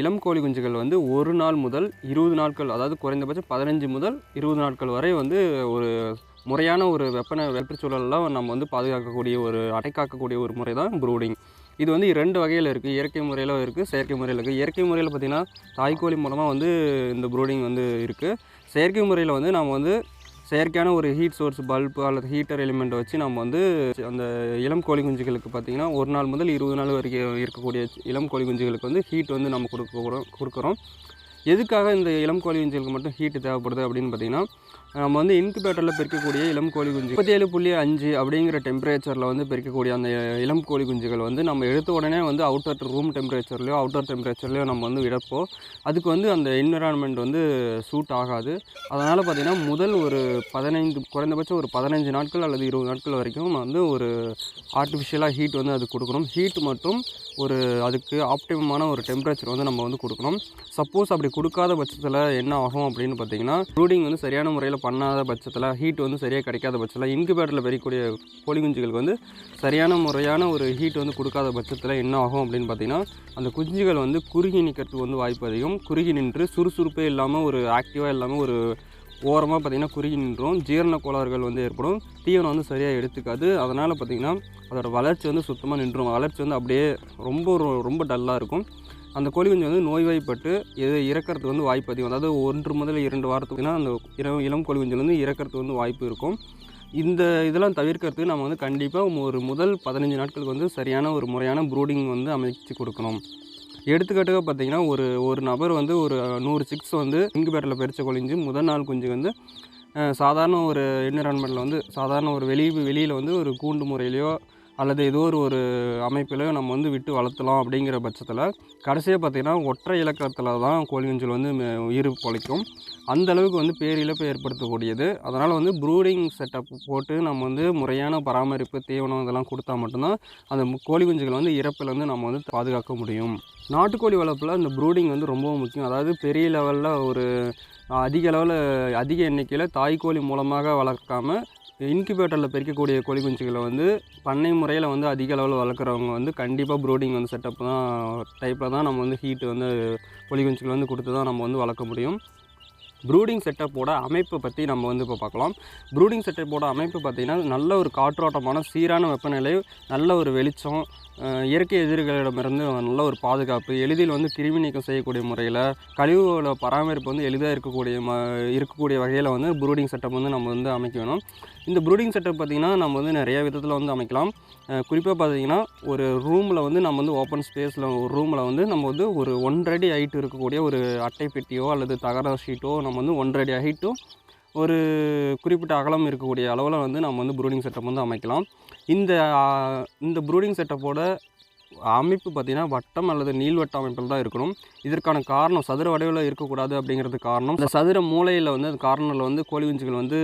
இளம் கோழி குஞ்சுகள் வந்து 1 நாள் முதல் 20 நாட்கள், அதாவது குறைந்தபட்சம் 15 முதல் 20 நாட்கள் வரை வந்து ஒரு முறையான ஒரு வெப்பச்சூழலில் நம்ம வந்து பாதுகாக்கக்கூடிய ஒரு அடைக்காக்கக்கூடிய ஒரு முறை தான் ப்ரூடிங். இது வந்து 2 வகையில் இருக்குது. இயற்கை முறையில் இருக்குது, செயற்கை முறையில் இருக்குது. இயற்கை முறையில் பார்த்திங்கன்னா தாய்க்கோழி மூலமாக வந்து இந்த ப்ரூடிங் வந்து இருக்குது. செயற்கை முறையில் வந்து நம்ம வந்து செயற்கையான ஒரு ஹீட் சோர்ஸ் பல்பு அல்லது ஹீட்டர் எலிமெண்ட்டை வச்சு நம்ம வந்து அந்த இளம் கோழி குஞ்சுகளுக்கு பார்த்திங்கன்னா 1 நாள் முதல் 20 நாள் வரைக்கும் இருக்கக்கூடிய இளம் கோழி குஞ்சுகளுக்கு வந்து ஹீட் வந்து நம்ம கொடுக்குறோம். எதுக்காக இந்த இளம் கோழி குஞ்சுகளுக்கு மட்டும் ஹீட்டு தேவைப்படுது அப்படின்னு பார்த்திங்கன்னா, நம்ம வந்து இன்குபேட்டரில் பெருக்கக்கூடிய இளம் கோழி குஞ்சு 37.5 அப்படிங்கிற டெம்பரேச்சரில் வந்து பெருக்கக்கூடிய அந்த இளம் கோழி குஞ்சுகள் வந்து நம்ம எடுத்த உடனே வந்து அவுட்டர் ரூம் டெம்பரேச்சர்லையோ அவுட்டர் டெம்பரேச்சர்லையோ நம்ம வந்து விடப்போம் அதுக்கு வந்து அந்த என்விரான்மெண்ட் வந்து சூட் ஆகாது. அதனால் பார்த்திங்கன்னா முதல் ஒரு குறைந்தபட்சம் ஒரு 15 நாட்கள் அல்லது 20 நாட்கள் வரைக்கும் வந்து ஒரு ஆர்டிஃபிஷியலாக ஹீட் வந்து அது கொடுக்கணும். ஹீட் மட்டும் ஒரு அதுக்கு ஆப்டிமமான ஒரு டெம்பரேச்சர் வந்து நம்ம வந்து கொடுக்கணும். சப்போஸ் அப்படி கொடுக்காத பட்சத்தில் என்ன ஆகும் அப்படின்னு பார்த்திங்கன்னா, ப்ரூடிங் வந்து சரியான முறையில் பண்ணாத பட்சத்தில், ஹீட் வந்து சரியாக கிடைக்காத பட்சத்தில், இன்குபேட்டரில் பெறக்கூடிய கோழி குஞ்சுகளுக்கு வந்து முறையான ஒரு ஹீட் வந்து கொடுக்காத பட்சத்தில் என்ன ஆகும் அப்படின்னு பார்த்திங்கன்னா, அந்த குஞ்சுகள் வந்து குறுகி நிற்கிறதுக்கு வந்து வாய்ப்பு அதிகம். குறுகி நின்று சுறுசுறுப்பே இல்லாமல் ஒரு ஆக்டிவாக இல்லாமல் ஒரு ஓரமாக பார்த்திங்கன்னா குறுகி நின்றும். ஜீரண கோளாறுகள் வந்து ஏற்படும். தீவனம் வந்து சரியாக எடுத்துக்காது. அதனால் பார்த்திங்கன்னா அதோடய வளர்ச்சி வந்து சுத்தமாக நின்றும். வளர்ச்சி வந்து அப்படியே ரொம்ப டல்லாக இருக்கும். அந்த கோழி குஞ்சு வந்து நோய்வாய்ப்பட்டு இறக்கிறதுக்கு வந்து வாய்ப்பு அதிகம். அதாவது 1 முதல் 2 வாரத்துக்குனா அந்த இளம் கோழி குஞ்சு வந்து இறக்கிறதுக்கு வந்து வாய்ப்பு இருக்கும். இதெல்லாம் தவிர்க்கிறதுக்கு நம்ம வந்து கண்டிப்பாக ஒரு முதல் 15 நாட்களுக்கு வந்து சரியான ஒரு முறையான ப்ரூடிங் வந்து அமைச்சு கொடுக்கணும். எடுத்துக்காட்டுக்காக பார்த்திங்கன்னா, ஒரு நபர் வந்து ஒரு 100 சிக்ஸ் வந்து இன்குபேட்டரில் பெருச்ச குஞ்சு முதல் நாள் குஞ்சு வந்து சாதாரண ஒரு என்விரான்மெண்ட்டில் வந்து சாதாரண ஒரு வெளியில் வந்து ஒரு கூண்டு முறையிலையோ அல்லது ஏதோ ஒரு அமைப்பிலையோ நம்ம வந்து விட்டு வளர்த்தலாம். அப்படிங்கிற பட்சத்தில் கடைசியாக பார்த்திங்கன்னா ஒற்றை இலக்கத்தில் தான் கோழி குஞ்சுகள் வந்து உயிர் பொழைக்கும். அந்தளவுக்கு வந்து பேரிழப்பை ஏற்படுத்தக்கூடியது. அதனால் வந்து ப்ரூடிங் செட்டப் போட்டு நம்ம வந்து முறையான பராமரிப்பு, தீவனம் இதெல்லாம் கொடுத்தா மட்டும்தான் அந்த கோழி குஞ்சுகள் வந்து இறப்பில் வந்து நம்ம வந்து பாதுகாக்க முடியும். நாட்டுக்கோழி வளர்ப்பில் இந்த ப்ரூடிங் வந்து ரொம்பவும் முக்கியம். அதாவது பெரிய லெவலில் ஒரு அதிக எண்ணிக்கையில் தாய்க்கோழி மூலமாக வளர்க்காமல் இன்குபேட்டரில் பெருக்கக்கூடிய கோழி குஞ்சுகளை வந்து பண்ணை முறையில் வந்து அதிக அளவில் வளர்க்குறவங்க வந்து கண்டிப்பாக ப்ரூடிங் வந்து டைப்பில் தான் நம்ம வந்து ஹீட்டு வந்து கோழி குஞ்சுகளை வந்து கொடுத்து தான் நம்ம வந்து வளர்க்க முடியும். ப்ரூடிங் செட்டப்போட அமைப்பை பற்றி நம்ம வந்து இப்போ பார்க்கலாம். ப்ரூடிங் செட்டப்போட அமைப்பு பார்த்திங்கன்னா, நல்ல ஒரு காற்றோட்டமான சீரான வெப்பநிலை, நல்ல ஒரு வெளிச்சம், இயற்கை எதிரிகளிடமிருந்து நல்ல ஒரு பாதுகாப்பு, எளிதில் வந்து கிருமி நீக்கம் செய்யக்கூடிய முறையில், கழிவுகளோட பராமரிப்பு வந்து எளிதாக இருக்கக்கூடிய வகையில் வந்து ப்ரூடிங் செட்டப் வந்து நம்ம வந்து அமைக்க வேணும். இந்த ப்ரூடிங் செட்டப் பார்த்திங்கன்னா நம்ம வந்து நிறையா விதத்தில் வந்து அமைக்கலாம். குறிப்பாக பார்த்திங்கன்னா, ஒரு ரூமில் வந்து நம்ம வந்து ஓப்பன் ஸ்பேஸில் ஒரு ரூமில் வந்து நம்ம வந்து ஒரு 1 அடி ஹைட் இருக்கக்கூடிய ஒரு அட்டை பெட்டியோ அல்லது தகர ஷீட்டோ நம்ம வந்து 1 அடி ஹைட்டும் ஒரு குறிப்பிட்ட அகலம் இருக்கக்கூடிய அளவில் வந்து நம்ம வந்து ப்ரூடிங் செட்டப் வந்து அமைக்கலாம். இந்த ப்ரூடிங் செட்டப்போட அமைப்பு பார்த்திங்கன்னா வட்டம் அல்லது நீள்வட்ட அமைப்பில் தான் இருக்கணும். இதற்கான காரணம் சதுர வடிவில் இருக்கக்கூடாது. அப்படிங்கிறதுக்கு காரணம், இந்த சதுர மூலையில் வந்து அந்த கார்னரில் வந்து கோழி குஞ்சுகள் வந்து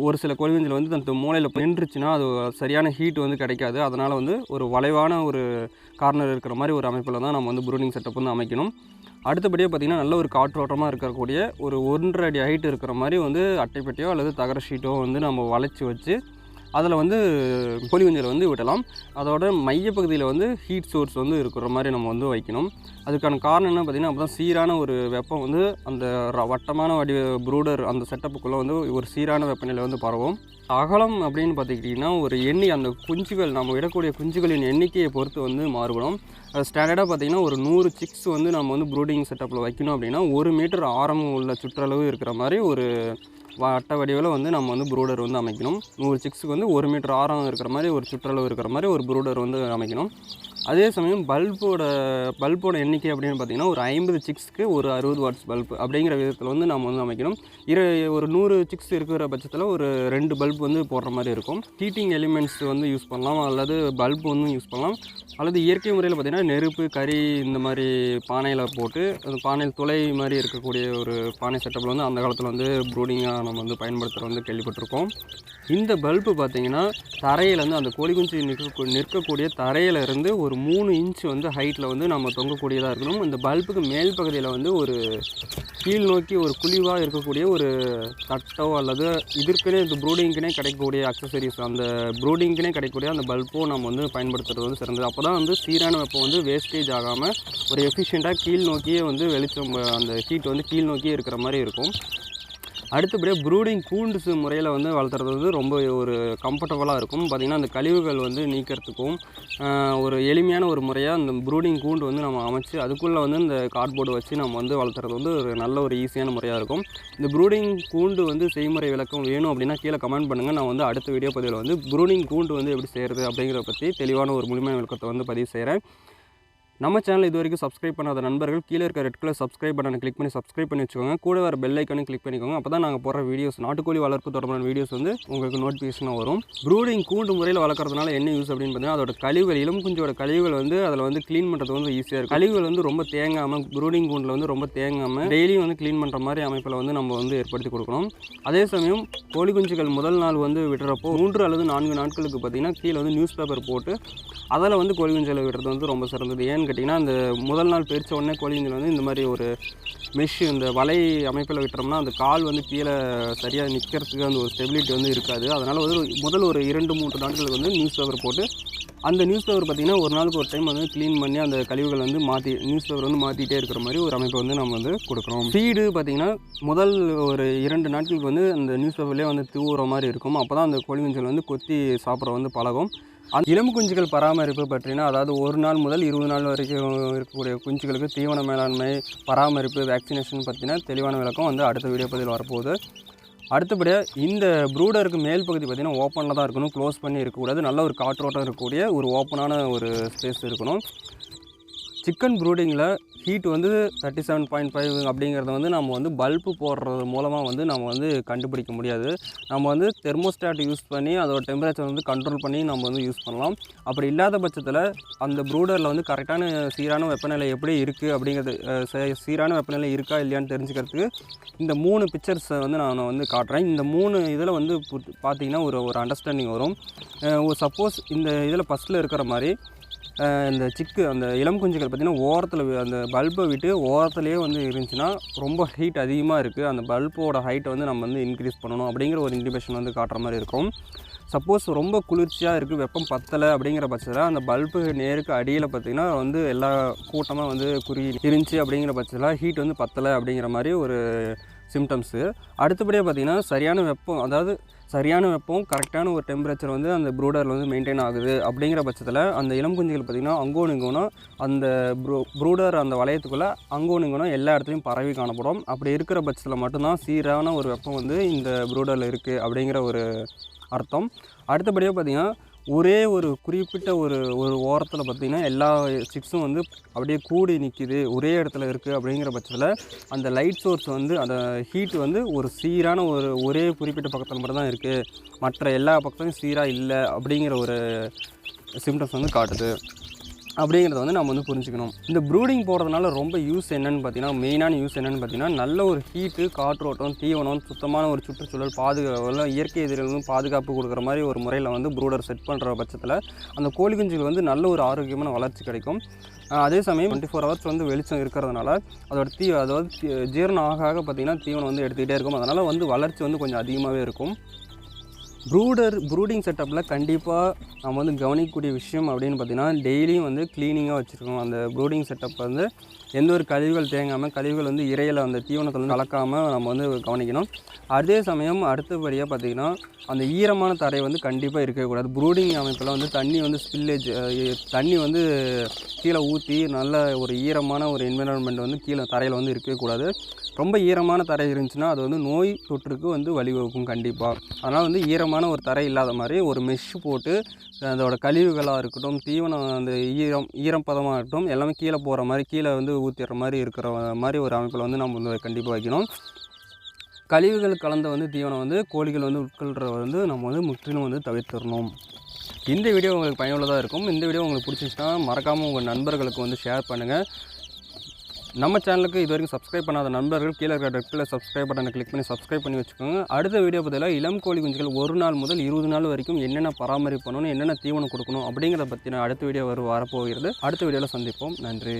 ஒரு சில கோழி குஞ்சுகள் வந்து அந்த மூலையில் நின்றுச்சுன்னா அது சரியான ஹீட் வந்து கிடைக்காது. அதனால் வந்து ஒரு வளைவான ஒரு கார்னர் இருக்கிற மாதிரி ஒரு அமைப்பில் தான் நம்ம வந்து ப்ரூடிங் செட்டப் வந்து அமைக்கணும். அடுத்தபடியாக பார்த்திங்கன்னா, நல்ல ஒரு காற்றோட்டமாக இருக்கக்கூடிய ஒரு 1.5 அடி ஹைட் இருக்கிற மாதிரி வந்து அட்டைப்பெட்டியோ அல்லது தகர ஷீட்டோ வந்து நம்ம வளைச்சி வச்சு அதில் வந்து கோழி குஞ்சுகளை வந்து விடலாம். அதோட மையப்பகுதியில் வந்து ஹீட் சோர்ஸ் வந்து இருக்கிற மாதிரி நம்ம வந்து வைக்கணும். அதுக்கான காரணம் என்ன பார்த்திங்கன்னா, அப்போ தான் சீரான ஒரு வெப்பம் வந்து அந்த வட்டமான ப்ரூடர் அந்த செட்டப்புக்குள்ளே வந்து ஒரு சீரான வெப்பநிலை வந்து பரவும். அகலம் அப்படின்னு பார்த்துக்கிட்டிங்கன்னா, ஒரு அந்த குஞ்சுகள் நம்ம விடக்கூடிய குஞ்சுகளின் எண்ணிக்கையை பொறுத்து வந்து மாறுபடும். ஸ்டாண்டர்டாக பார்த்திங்கன்னா, ஒரு 100 சிக்ஸ் வந்து நம்ம வந்து ப்ரூடிங் செட்டப்பில் வைக்கணும் அப்படின்னா 1 மீட்டர் ஆரம் உள்ள சுற்றளவு இருக்கிற மாதிரி ஒரு வட்ட வடிவில் வந்து நம்ம வந்து ப்ரூடர் வந்து அமைக்கணும். 100 சிக்ஸுக்கு வந்து 1 மீட்டர் ஆரம் இருக்கிற மாதிரி ஒரு சுற்றளவு இருக்கிற மாதிரி ஒரு ப்ரூடர் வந்து அமைக்கணும். அதே சமயம் பல்போட எண்ணிக்கை அப்படின்னு பார்த்திங்கன்னா, ஒரு 50 சிக்ஸ்க்கு ஒரு 60 வாட்ஸ் பல்ப் அப்படிங்கிற விதத்தில் வந்து நம்ம வந்து அமைக்கணும். ஒரு 100 சிக்ஸ் இருக்கிற பட்சத்தில் ஒரு 2 பல்ப் வந்து போடுற மாதிரி இருக்கும். ஹீட்டிங் எலிமெண்ட்ஸ் வந்து யூஸ் பண்ணலாம், அல்லது பல்ப் வந்து யூஸ் பண்ணலாம், அல்லது இயற்கை முறையில் பார்த்திங்கன்னா நெருப்பு, கறி இந்த மாதிரி பானையில் போட்டு அந்த பானையில் துளை மாதிரி இருக்கக்கூடிய ஒரு பானை செட்டப்பில் வந்து அந்த காலத்தில் வந்து ப்ரூடிங்காக நம்ம வந்து பயன்படுத்துகிற வந்து கேள்விப்பட்டிருக்கோம். இந்த பல்பு பார்த்திங்கன்னா தரையிலேருந்து அந்த கோழி குஞ்சு நிற்கக்கூடிய தரையிலேருந்து ஒரு 3 இன்ச் வந்து ஹைட்டில் வந்து நம்ம தொங்கக்கூடியதாக இருக்கணும். இந்த பல்புக்கு மேல் பகுதியில் வந்து ஒரு கீழ் நோக்கி ஒரு குழிவாக இருக்கக்கூடிய ஒரு தட்டோ அல்லது இதற்குனே இது ப்ரூடிங்க்குனே கிடைக்கக்கூடிய அக்சசரிஸ், அந்த ப்ரூடிங்க்குனே கிடைக்கக்கூடிய அந்த பல்போ நம்ம வந்து பயன்படுத்துறது வந்து சிறந்தது. அப்போ தான் வந்து சீரான வெப்பம் வந்து வேஸ்டேஜ் ஆகாமல் ஒரு எஃபிஷியண்ட்டாக கீழ் நோக்கியே வந்து வெளிச்சம் அந்த ஹீட் வந்து கீழ் நோக்கியே இருக்கிற மாதிரி இருக்கும். அடுத்தபடியாக ப்ரூடிங் கூண்டு முறையில் வந்து வளர்த்துறது வந்து ரொம்ப ஒரு கம்ஃபர்டபுளாக இருக்கும். பார்த்திங்கன்னா அந்த கழிவுகள் வந்து நீக்கிறதுக்கும் ஒரு எளிமையான ஒரு முறையாக அந்த ப்ரூடிங் கூண்டு வந்து நம்ம அமைச்சு அதுக்குள்ளே வந்து இந்த கார்ட்போர்டு வச்சு நம்ம வந்து வளர்த்துறது வந்து ஒரு நல்ல ஒரு ஈஸியான முறையாக இருக்கும். இந்த ப்ரூடிங் கூண்டு வந்து செய்முறை விளக்கம் வேணும் அப்படின்னா கீழே கமெண்ட் பண்ணுங்கள். நான் வந்து அடுத்த வீடியோ பதிவில் வந்து ப்ரூடிங் கூண்டு வந்து எப்படி செய்கிறது அப்படிங்கிறத பற்றி தெளிவான ஒரு முழுமையான விளக்கத்தை வந்து பதிவு செய்கிறேன். நம்ம சேனல் இது வரைக்கும் சப்ஸ்கிரைப் பண்ணாத நண்பர்கள் கீழே இருக்க ரெட் கலர் சப்ஸ்கிரைப் பட்டனை கிளிக் பண்ணி சப்ஸ்கிரைப் பண்ணி வச்சுக்கோங்க. கூட வர பெல் ஐக்கானையும் கிளிக் பண்ணிக்கோங்க. அப்போ தான் நாங்கள் போடுற வீடியோஸ், நாட்டுக்கோழி வளர்ப்பு தொடர்பான வீடியோஸ் வந்து உங்களுக்கு நோட்டிஃபிகேஷனாக வரும். ப்ரூடிங் கூண்டு முறையில் வளர்க்குறதுனால என்ன யூஸ் அப்படின்னு பார்த்தீங்கன்னா, அதோட கழிவுகள், இளம் குஞ்சோட கழிவுகள் வந்து அதில் வந்து க்ளீன் பண்ணுறது வந்து ஈஸியாக இருக்கும். கழிவுகள் வந்து ரொம்ப தேங்காமல், ப்ரூடிங் கூண்டில் வந்து ரொம்ப தேங்காமல் டெய்லியும் வந்து க்ளீன் பண்ணுற மாதிரி அமைப்பில் வந்து நம்ம வந்து ஏற்படுத்தி கொடுக்கணும். அதே சமயம் கோழி குஞ்சுகள் முதல் நாள் வந்து விடுறப்போ 3 அல்லது 4 நாட்களுக்கு பார்த்திங்கன்னா கீழே வந்து நியூஸ் பேப்பர் போட்டு அதில் வந்து கோழி குஞ்சுகளை விடுறது வந்து ரொம்ப சிறந்தது. ஏன்னு கேட்டிங்கன்னா, அந்த முதல் நாள் பிரித்த உடனே கோழி குஞ்சுகள் வந்து இந்த மாதிரி ஒரு மெஷ், இந்த வலை அமைப்பில் விட்டுறோம்னா அந்த கால் வந்து கீழே சரியாக நிற்கிறதுக்கு அந்த ஒரு ஸ்டெபிலிட்டி வந்து இருக்காது. அதனால் வந்து முதல் ஒரு 2-3 நாட்களுக்கு வந்து நியூஸ் பேப்பர் போட்டு, அந்த நியூஸ் பேப்பர் பார்த்திங்கன்னா ஒரு நாளுக்கு ஒரு டைம் வந்து க்ளீன் பண்ணி அந்த கழிவுகள் வந்து நியூஸ் பேப்பர் வந்து மாற்றிட்டே இருக்கிற மாதிரி ஒரு அமைப்பை வந்து நம்ம வந்து கொடுக்குறோம். ஃபீடு பார்த்திங்கன்னா முதல் ஒரு 2 நாட்களுக்கு வந்து அந்த நியூஸ் பேப்பர்லேயே வந்து தூவுற மாதிரி இருக்கும். அப்போ தான் அந்த கோழி குஞ்சுகள் வந்து கொத்தி சாப்பிட்ற வந்து பழகும். அந்த இளம் குஞ்சுகள் பராமரிப்பு பற்றினா, அதாவது 1 நாள் முதல் 20 நாள் வரைக்கும் இருக்கக்கூடிய குஞ்சுகளுக்கு தீவன மேலாண்மை, பராமரிப்பு, வேக்சினேஷன் பற்றின தெளிவான விளக்கம் வந்து அடுத்த வீடியோ பதிவில் வரப்போகுது. அடுத்தபடியாக இந்த ப்ரூடருக்கு மேல் பகுதி பார்த்திங்கன்னா ஓப்பனில் தான் இருக்கணும், க்ளோஸ் பண்ணி இருக்கக்கூடாது. நல்ல ஒரு காற்றோட்டம் இருக்கக்கூடிய ஒரு ஓப்பனான ஒரு ஸ்பேஸ் இருக்கணும். சிக்கன் ப்ரூடிங்கில் ஹீட் வந்து 37.5 அப்படிங்கிறத வந்து நம்ம வந்து பல்பு போடுறது மூலமாக வந்து நம்ம வந்து கண்டுபிடிக்க முடியாது. நம்ம வந்து தெர்மோஸ்டாட் யூஸ் பண்ணி அதோட டெம்பரேச்சர் வந்து கண்ட்ரோல் பண்ணி நம்ம வந்து யூஸ் பண்ணலாம். அப்படி இல்லாத பட்சத்தில் அந்த ப்ரூடரில் வந்து கரெக்டான சீரான வெப்பநிலை எப்படி இருக்குது அப்படிங்கிறது, சீரான வெப்பநிலை இருக்கா இல்லையான்னு தெரிஞ்சுக்கிறதுக்கு இந்த 3 பிக்சர்ஸை வந்து நான் வந்து காட்டுறேன். இந்த 3 இதில் வந்து பார்த்திங்கன்னா ஒரு அண்டர்ஸ்டாண்டிங் வரும். சப்போஸ் இந்த இதில் ஃபஸ்ட்டில் இருக்கிற மாதிரி இந்த அந்த இளம் குஞ்சுகள் பார்த்திங்கன்னா ஓரத்தில் அந்த பல்பை விட்டு ஓரத்துலேயே வந்து இருந்துச்சுன்னா ரொம்ப ஹீட் அதிகமாக இருக்குது, அந்த பல்போட ஹைட்டை வந்து நம்ம வந்து இன்க்ரீஸ் பண்ணணும் அப்படிங்கிற ஒரு இண்டிகேஷன் வந்து காட்டுற மாதிரி இருக்கும். சப்போஸ் ரொம்ப குளிர்ச்சியாக இருக்குது, வெப்பம் பத்தலை அப்படிங்கிற பட்சத்தில் அந்த பல்பு நேருக்கு அடியில் பார்த்திங்கன்னா வந்து எல்லா கூட்டமாக வந்து இருந்துச்சு அப்படிங்கிற பட்சத்தில் ஹீட் வந்து பத்தலை அப்படிங்கிற மாதிரி ஒரு சிம்டம்ஸு. அடுத்தபடியாக பார்த்திங்கன்னா சரியான வெப்பம் கரெக்டான ஒரு டெம்பரேச்சர் வந்து அந்த ப்ரூடரில் வந்து மெயின்டைன் ஆகுது அப்படிங்கிற பட்சத்தில் அந்த இளம் குஞ்சுகள் பார்த்திங்கன்னா அங்கோனிங்கோனா அந்த ப்ரூடர் அந்த வளையத்துக்குள்ளே அங்கோனிங்கோனா எல்லா இடத்துலையும் பரவி காணப்படும். அப்படி இருக்கிற பட்சத்தில் மட்டும்தான் சீரான ஒரு வெப்பம் வந்து இந்த ப்ரூடரில் இருக்குது அப்படிங்கிற ஒரு அர்த்தம். அடுத்தபடியாக பார்த்திங்கன்னா ஒரே ஒரு குறிப்பிட்ட ஒரு ஓரத்தில் பார்த்திங்கன்னா எல்லா சிக்ஸும் வந்து அப்படியே கூடி நிற்கிது, ஒரே இடத்துல இருக்குது அப்படிங்கிற பட்சத்தில் அந்த லைட் சோர்ஸ் வந்து அந்த ஹீட் வந்து ஒரு சீரான ஒரே குறிப்பிட்ட பக்கத்தில் மட்டும் தான் இருக்குது, மற்ற எல்லா பக்கத்துலையும் சீராக இல்லை அப்படிங்கிற ஒரு சிம்டம்ஸ் வந்து காட்டுது. அப்படிங்கிறத வந்து நம்ம வந்து புரிஞ்சுக்கணும். இந்த ப்ரூடிங் போடுறதுனால ரொம்ப யூஸ் என்னென்னு பார்த்தீங்கன்னா, மெயினான யூஸ் என்னென்னு பார்த்தீங்கன்னா, நல்ல ஒரு ஹீட்டு, காற்றோட்டம், தீவனம், சுத்தமான ஒரு சுற்றுச்சூழல் பாதுகாப்பு, இயற்கை எதிரிகளும் பாதுகாப்பு கொடுக்குற மாதிரி ஒரு முறையில் வந்து ப்ரூடர் செட் பண்ணுற பட்சத்தில் அந்த கோழி குஞ்சுகள் வந்து நல்ல ஒரு ஆரோக்கியமான வளர்ச்சி கிடைக்கும். அதே சமயம் 24 ஹவர்ஸ் வந்து வெளிச்சம் இருக்கிறதுனால அதாவது ஜீரணம் ஆக பார்த்திங்கன்னா தீவனம் வந்து எடுத்துக்கிட்டே இருக்கும். அதனால் வந்து வளர்ச்சி வந்து கொஞ்சம் அதிகமாகவே இருக்கும். ப்ரூடிங் செட்டப்பில் கண்டிப்பாக நம்ம வந்து கவனிக்கக்கூடிய விஷயம் அப்படின்னு பார்த்திங்கன்னா, டெய்லியும் வந்து க்ளீனிங்காக வச்சுருக்கணும். அந்த ப்ரூடிங் செட்டப் வந்து எந்த ஒரு கழிவுகள் தேங்காமல், கழிவுகள் வந்து இறையில் அந்த தீவனத்தில் வந்து கலக்காமல் நம்ம வந்து கவனிக்கணும். அதே சமயம் அடுத்தபடியாக பார்த்திங்கன்னா, அந்த ஈரமான தரை வந்து கண்டிப்பாக இருக்கக்கூடாது. ப்ரூடிங் அமைப்பில் வந்து தண்ணி வந்து தண்ணி வந்து கீழே ஊற்றி நல்ல ஒரு ஈரமான ஒரு என்விரான்மெண்ட் வந்து கீழே தரையில் வந்து இருக்கக்கூடாது. ரொம்ப ஈரமான தரை இருந்துச்சுன்னா அது வந்து நோய் தொற்றுக்கு வந்து வழிவகுக்கும் கண்டிப்பாக. அதனால் வந்து ஈரமான ஒரு தரை இல்லாத மாதிரி ஒரு மெஷ் போட்டு அதோட கழிவுகளாக இருக்கட்டும், தீவனம் அந்த ஈரப்பதமாக இருக்கட்டும், எல்லாமே கீழே போகிற மாதிரி, கீழே வந்து ஊற்றிடுற மாதிரி இருக்கிற மாதிரி ஒரு அமைப்பில் வந்து நம்ம வந்து கண்டிப்பாக வைக்கணும். கழிவுகள் கலந்த வந்து தீவனம் வந்து கோழிகள் வந்து உட்கொள்கிற வந்து நம்ம வந்து முற்றிலும் வந்து தவிர்த்திடணும். இந்த வீடியோ உங்களுக்கு பயனுள்ளதாக இருக்கும். இந்த வீடியோ உங்களுக்கு பிடிச்சிச்சுன்னா மறக்காமல் உங்கள் நண்பர்களுக்கு வந்து ஷேர் பண்ணுங்கள். நம்ம சேனலுக்கு இது வரைக்கும் சப்ஸ்கிரைப் பண்ணாத நண்பர்கள் கீழே இருக்கிற ரெட்டில் சப்ஸ்கிரைப் பட்டனை கிளிக் பண்ணி சப்ஸ்கிரைப் பண்ணி வச்சுக்கோங்க. அடுத்த வீடியோ பதில் இளம் கோழி குஞ்சுகள் 1 நாள் முதல் 20 நாள் வரைக்கும் என்னென்ன பராமரிப்பு பண்ணணும், என்னென்ன தீவனம் கொடுக்கணும் அப்படிங்கிறத பற்றின அடுத்த வீடியோ வரப்போகிறது. அடுத்த வீடியோவில் சந்திப்போம். நன்றி.